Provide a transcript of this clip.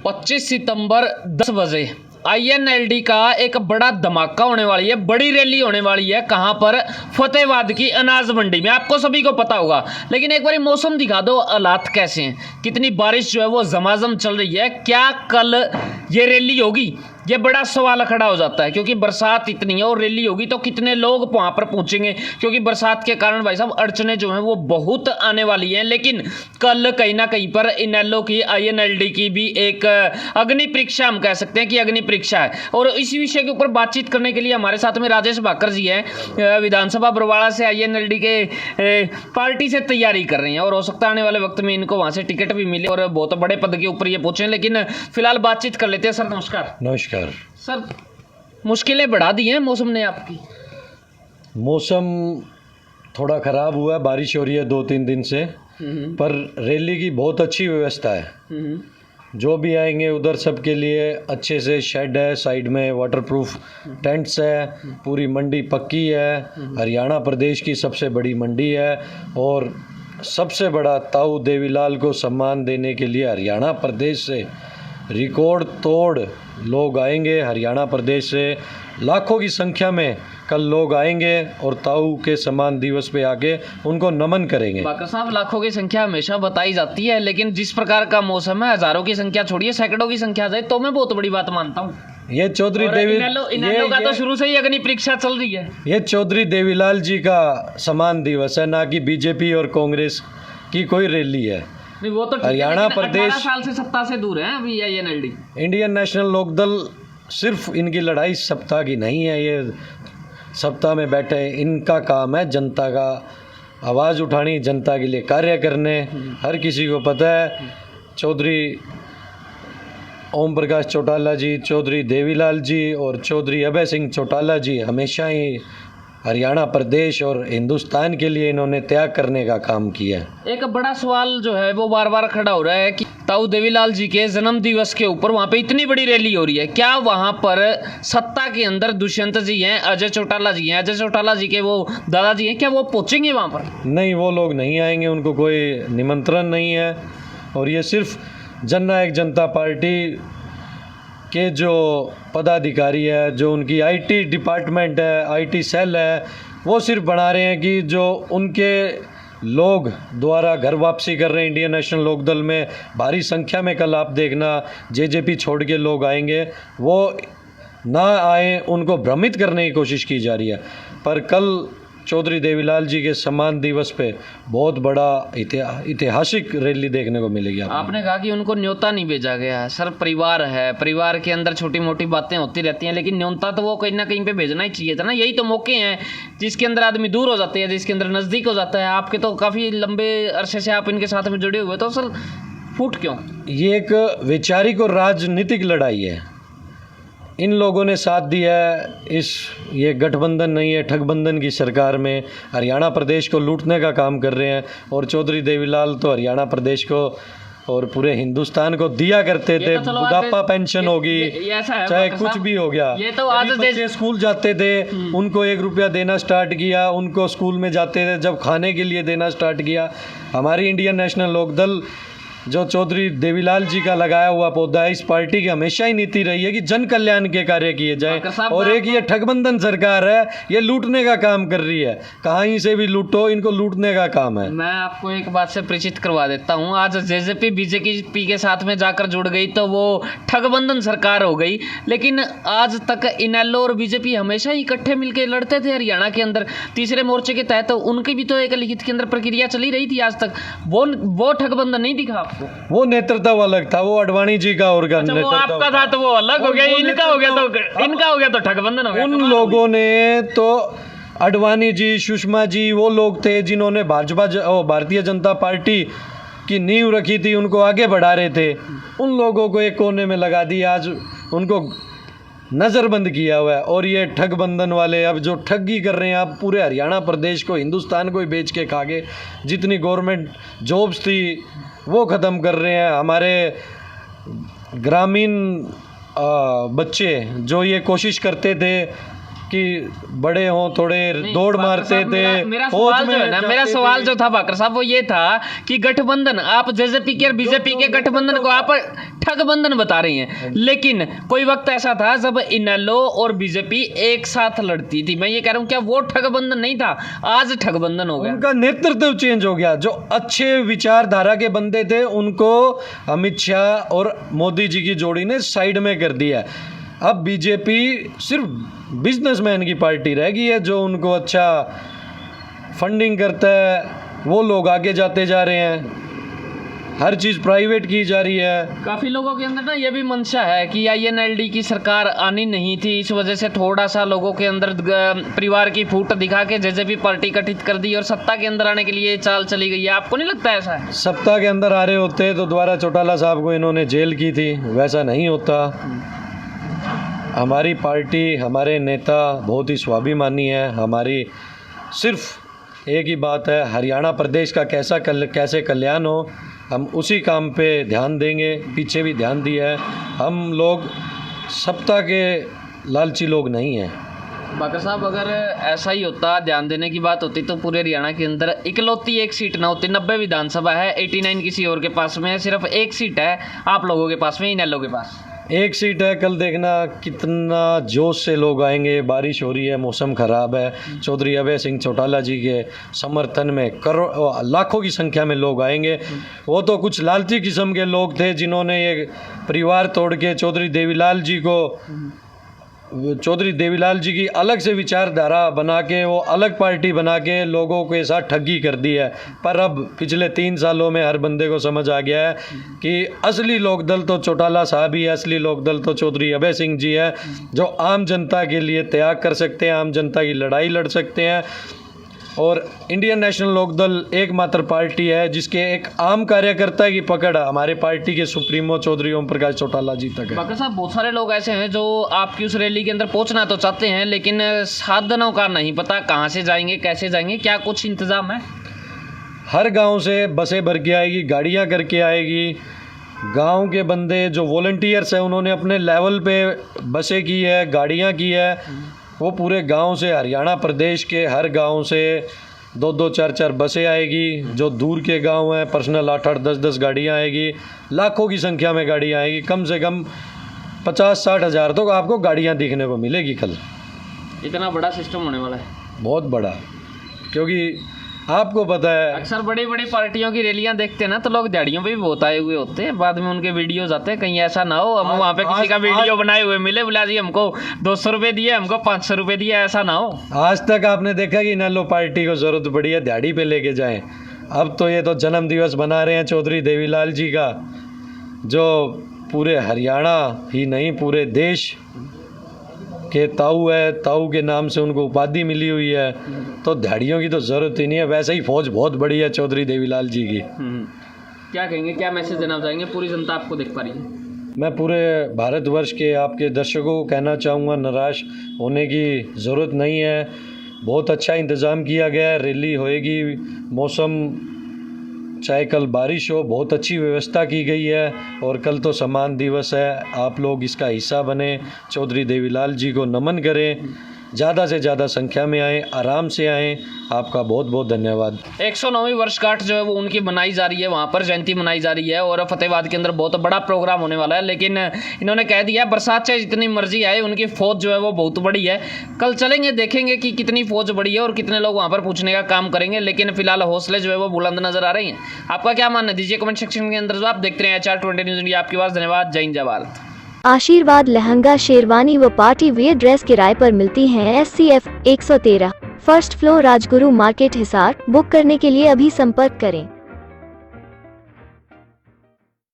25 सितंबर 10 बजे INLD का एक बड़ा धमाका होने वाली है, बड़ी रैली होने वाली है। कहां पर? फतेहाबाद की अनाज मंडी में। आपको सभी को पता होगा, लेकिन एक बार मौसम दिखा दो, हालात कैसे हैं, कितनी बारिश जो है वो झमाझम चल रही है। क्या कल ये रैली होगी? ये बड़ा सवाल खड़ा हो जाता है, क्योंकि बरसात इतनी है और रैली होगी तो कितने लोग वहां पर पहुंचेंगे, क्योंकि बरसात के कारण भाई साहब अड़चने जो हैं वो बहुत आने वाली हैं। लेकिन कल कहीं ना कहीं पर इनेलो की INLD की भी एक अग्नि परीक्षा, हम कह सकते हैं कि अग्नि परीक्षा है। और इसी विषय के ऊपर बातचीत करने के लिए हमारे साथ में राजेश भाकर जी हैं, विधानसभा बरवाड़ा से INLD के पार्टी से तैयारी कर रहे हैं, और हो सकता है आने वाले वक्त में इनको वहां से टिकट भी मिले और बहुत बड़े पद के ऊपर ये पहुंचे। लेकिन फिलहाल बातचीत कर लेते हैं। सर नमस्कार। नमस्कार सर, मुश्किलें बढ़ा दी हैं मौसम ने आपकी? मौसम थोड़ा ख़राब हुआ है, बारिश हो रही है 2-3 दिन से, पर रैली की बहुत अच्छी व्यवस्था है। जो भी आएंगे उधर सबके लिए अच्छे से शेड है, साइड में वाटरप्रूफ टेंट्स है, पूरी मंडी पक्की है। हरियाणा प्रदेश की सबसे बड़ी मंडी है और सबसे बड़ा ताऊ देवीलाल को सम्मान देने के लिए हरियाणा प्रदेश से रिकॉर्ड तोड़ लोग आएंगे। हरियाणा प्रदेश से लाखों की संख्या में कल लोग आएंगे और ताऊ के सम्मान दिवस पे आके उनको नमन करेंगे। बाकर साहब, लाखों की संख्या हमेशा बताई जाती है, लेकिन जिस प्रकार का मौसम है, हजारों की संख्या छोड़िए, सैकड़ों की संख्या जाए तो मैं बहुत बड़ी बात मानता हूँ। ये चौधरी इनेलो का तो शुरू से ही अग्नि परीक्षा चल रही है। ये चौधरी देवीलाल जी का सम्मान दिवस है, ना कि बीजेपी और कांग्रेस की कोई रैली है। नहीं, वो तो हरियाणा प्रदेश 18 साल से सत्ता से दूर है अभी INLD। इंडियन नेशनल लोकदल सिर्फ इनकी लड़ाई सप्ताह की नहीं है, ये सप्ताह में बैठे इनका काम है जनता का आवाज़ उठानी, जनता के लिए कार्य करने। हर किसी को पता है चौधरी ओम प्रकाश चौटाला जी, चौधरी देवीलाल जी और चौधरी अभय सिंह चौटाला जी हमेशा ही हरियाणा प्रदेश और हिंदुस्तान के लिए इन्होंने त्याग करने का काम किया है। एक बड़ा सवाल जो है वो बार बार खड़ा हो रहा है कि ताऊ देवीलाल जी के जन्म दिवस के ऊपर वहां पे इतनी बड़ी रैली हो रही है, क्या वहां पर सत्ता के अंदर दुष्यंत जी हैं, अजय चौटाला जी हैं, अजय चौटाला जी के वो दादाजी हैं, क्या वो पहुंचेंगे वहां पर? नहीं, वो लोग नहीं आएंगे, उनको कोई निमंत्रण नहीं है। और ये सिर्फ जननायक जनता पार्टी के जो पदाधिकारी है, जो उनकी IT डिपार्टमेंट है, IT सेल है, वो सिर्फ बना रहे हैं कि जो उनके लोग द्वारा घर वापसी कर रहे हैं इंडियन नेशनल लोकदल में भारी संख्या में। कल आप देखना JJP छोड़ के लोग आएंगे, वो ना आए, उनको भ्रमित करने की कोशिश की जा रही है। पर कल चौधरी देवीलाल जी के सम्मान दिवस पे बहुत बड़ा ऐतिहासिक रैली देखने को मिलेगी। आपने कहा कि उनको न्योता नहीं भेजा गया है। सर, परिवार है, परिवार के अंदर छोटी मोटी बातें होती रहती हैं, लेकिन न्योता तो वो कहीं ना कहीं पे भेजना ही चाहिए था ना। यही तो मौके हैं जिसके अंदर आदमी दूर हो जाते हैं, जिसके अंदर नज़दीक हो जाता है। आपके तो काफ़ी लंबे अरसे से आप इनके साथ में जुड़े हुए, तो सर फूट क्यों? ये एक वैचारिक और राजनीतिक लड़ाई है। इन लोगों ने साथ दिया है ये गठबंधन नहीं है, ठगबंधन की सरकार में हरियाणा प्रदेश को लूटने का काम कर रहे हैं। और चौधरी देवीलाल तो हरियाणा प्रदेश को और पूरे हिंदुस्तान को दिया करते थे। तो बुढ़ापा पेंशन होगी, चाहे कुछ भी हो गया। ये तो आज बच्चे स्कूल जाते थे, उनको 1 रुपया देना स्टार्ट किया, उनको स्कूल में जाते थे जब खाने के लिए देना स्टार्ट किया। हमारी इंडियन नेशनल लोकदल जो चौधरी देवीलाल जी का लगाया हुआ पौधा है, इस पार्टी की हमेशा ही नीति रही है कि जन कल्याण के कार्य किए जाएं। और एक ये ठगबंधन सरकार है, ये लूटने का काम कर रही है। कहीं से भी लूटो, इनको लूटने का काम है। मैं आपको एक बात से परिचित करवा देता हूँ। आज JJP BJP के साथ में जाकर जुड़ गई तो वो ठगबंधन सरकार हो गई, लेकिन आज तक इनेलो और BJP हमेशा ही इकट्ठे मिलकर लड़ते थे हरियाणा के अंदर। तीसरे मोर्चे के तहत तो उनकी भी तो एक लिखित के अंदर प्रक्रिया चली रही थी आज तक। वो ठगबंधन नहीं दिखा। वो नेतृत्व अलग था, वो अडवाणी जी का और अच्छा, वो आपका था तो वो अलग हो गया, इनका हो गया तो ठगबंधन हो गया। उन लोगों ने तो अडवाणी जी, सुषमा जी वो लोग थे जिन्होंने भारतीय जनता पार्टी की नींव रखी थी, उनको आगे बढ़ा रहे थे। उन लोगों को एक कोने में लगा दिया, आज उनको नज़रबंद किया हुआ है। और ये ठगबंधन वाले अब जो ठगी कर रहे हैं, आप पूरे हरियाणा प्रदेश को, हिंदुस्तान को ही बेच के खा गए। जितनी गवर्नमेंट जॉब्स थी वो ख़त्म कर रहे हैं। हमारे ग्रामीण बच्चे जो ये कोशिश करते थे कि बड़े हों, थोड़े दौड़ मारते थे मेरा फौज सवाल जो है ना, जाते मेरा थे। सवाल जो था बाकर साहब वो ये था कि गठबंधन, आप जेजेपी के और बीजेपी के गठबंधन को आप ठगबंधन बता रही हैं, लेकिन कोई वक्त ऐसा था जब इनेलो और बीजेपी एक साथ लड़ती थी। मैं ये कह रहा हूँ क्या वो ठगबंधन नहीं था, आज ठगबंधन हो गया। उनका नेतृत्व चेंज हो गया। जो अच्छे विचारधारा के बंदे थे उनको अमित शाह और मोदी जी की जोड़ी ने साइड में कर दिया। अब बीजेपी सिर्फ बिजनेसमैन की पार्टी रह गई है, जो उनको अच्छा फंडिंग करता है वो लोग आगे जाते जा रहे हैं, हर चीज़ प्राइवेट की जा रही है। काफी लोगों के अंदर ना ये भी मंशा है कि आईएनएलडी की सरकार आनी नहीं थी, इस वजह से थोड़ा सा लोगों के अंदर परिवार की फूट दिखा के जेजेपी पार्टी गठित कर दी और सत्ता के अंदर आने के लिए चाल चली गई है। आपको नहीं लगता ऐसा है? सत्ता के अंदर आ रहे होते तो द्वारा चौटाला साहब को इन्होंने जेल की थी, वैसा नहीं होता। हमारी पार्टी, हमारे नेता बहुत ही स्वाभिमानी है। हमारी सिर्फ एक ही बात है, हरियाणा प्रदेश का कैसे कल्याण हो, हम उसी काम पे ध्यान देंगे। पीछे भी ध्यान दिया है। हम लोग सत्ता के लालची लोग नहीं हैं। बाकर साहब, अगर ऐसा ही होता, ध्यान देने की बात होती, तो पूरे हरियाणा के अंदर इकलौती एक सीट ना होती। 90 विधानसभा है, 89 किसी और के पास में है, सिर्फ एक सीट है आप लोगों के पास में, इनेलो के पास एक सीट है। कल देखना कितना जोश से लोग आएंगे। बारिश हो रही है, मौसम ख़राब है, चौधरी अभय सिंह चौटाला जी के समर्थन में लाखों की संख्या में लोग आएंगे। वो तो कुछ लालची किस्म के लोग थे जिन्होंने ये परिवार तोड़ के चौधरी देवीलाल जी की अलग से विचारधारा बना के, वो अलग पार्टी बना के लोगों के साथ ठगी कर दी है। पर अब पिछले 3 सालों में हर बंदे को समझ आ गया है कि असली लोकदल तो चौटाला साहब ही है, असली लोकदल तो चौधरी अभय सिंह जी है, जो आम जनता के लिए त्याग कर सकते हैं, आम जनता की लड़ाई लड़ सकते हैं। और इंडियन नेशनल लोकदल एकमात्र पार्टी है जिसके एक आम कार्यकर्ता की पकड़ हमारे पार्टी के सुप्रीमो चौधरी ओम प्रकाश चौटाला जी तक है। बाकर साहब, बहुत सारे लोग ऐसे हैं जो आपकी उस रैली के अंदर पहुंचना तो चाहते हैं, लेकिन साधनों का नहीं पता, कहां से जाएंगे, कैसे जाएंगे, क्या कुछ इंतजाम है? हर गांव से बसें भर के आएगी, गाड़ियां करके आएगी। गांव के बंदे जो वॉलंटियर्स हैं उन्होंने अपने लेवल पे बसें की है, गाड़ियां की है। वो पूरे गांव से, हरियाणा प्रदेश के हर गांव से 2-2, 4-4 बसें आएगी। जो दूर के गांव हैं, पर्सनल 8-8, 10-10 गाड़ियां आएगी। लाखों की संख्या में गाड़ियां आएगी। कम से कम 50-60 हज़ार तो आपको गाड़ियां दिखने को मिलेगी कल। इतना बड़ा सिस्टम होने वाला है? बहुत बड़ा, क्योंकि आपको पता है अक्सर बड़ी बड़ी पार्टियों की रैलियां देखते हैं ना, तो लोग दिहाड़ियों पे भी बहुत आए हुए होते हैं, बाद में उनके वीडियोज आते हैं। कहीं ऐसा ना हो हम वहाँ पे किसी का वीडियो बनाए हुए मिले, बोला जी हमको 200 रुपये दिए, हमको 500 रुपये दिए, ऐसा ना हो। आज तक आपने देखा कि इनेलो पार्टी को ज़रूरत पड़ी है दिहाड़ी पे लेके जाएं। अब तो ये तो जन्म दिवस बना रहे हैं चौधरी देवीलाल जी का, जो पूरे हरियाणा ही नहीं पूरे देश के ताऊ है। ताऊ के नाम से उनको उपाधि मिली हुई है, तो दिहाड़ियों की तो ज़रूरत ही नहीं है। वैसे ही फौज बहुत बड़ी है चौधरी देवीलाल जी की। क्या कहेंगे, क्या मैसेज देना चाहेंगे? पूरी जनता आपको देख पा रही है। मैं पूरे भारतवर्ष के आपके दर्शकों को कहना चाहूँगा, निराश होने की ज़रूरत नहीं है। बहुत अच्छा इंतज़ाम किया गया है, रैली होएगी। मौसम चाहे कल बारिश हो, बहुत अच्छी व्यवस्था की गई है। और कल तो सम्मान दिवस है, आप लोग इसका हिस्सा बने, चौधरी देवीलाल जी को नमन करें, ज़्यादा से ज़्यादा संख्या में आएँ, आराम से आएँ। आपका बहुत बहुत धन्यवाद। 109वीं वर्षगांठ जो है वो उनकी मनाई जा रही है, वहाँ पर जयंती मनाई जा रही है और फतेहाबाद के अंदर बहुत बड़ा प्रोग्राम होने वाला है। लेकिन इन्होंने कह दिया बरसात चाहे जितनी मर्जी आए, उनकी फौज जो है वो बहुत बड़ी है। कल चलेंगे, देखेंगे कि कितनी फौज बड़ी है और कितने लोग वहाँ पर पूछने का काम करेंगे। लेकिन फिलहाल हौसले जो है वो बुलंद नजर आ रही हैं। आपका क्या मानना है, दीजिए कमेंट सेक्शन के अंदर। जो आप देखते हैं HR20 न्यूज़ इंडिया, आपके पास। धन्यवाद। जय हिंद, जय भारत। आशीर्वाद लहंगा, शेरवानी व पार्टी वेयर ड्रेस किराए पर मिलती हैं। SCF 113, first floor, Rajguru market, Hisar. Book करने के लिए अभी संपर्क करें।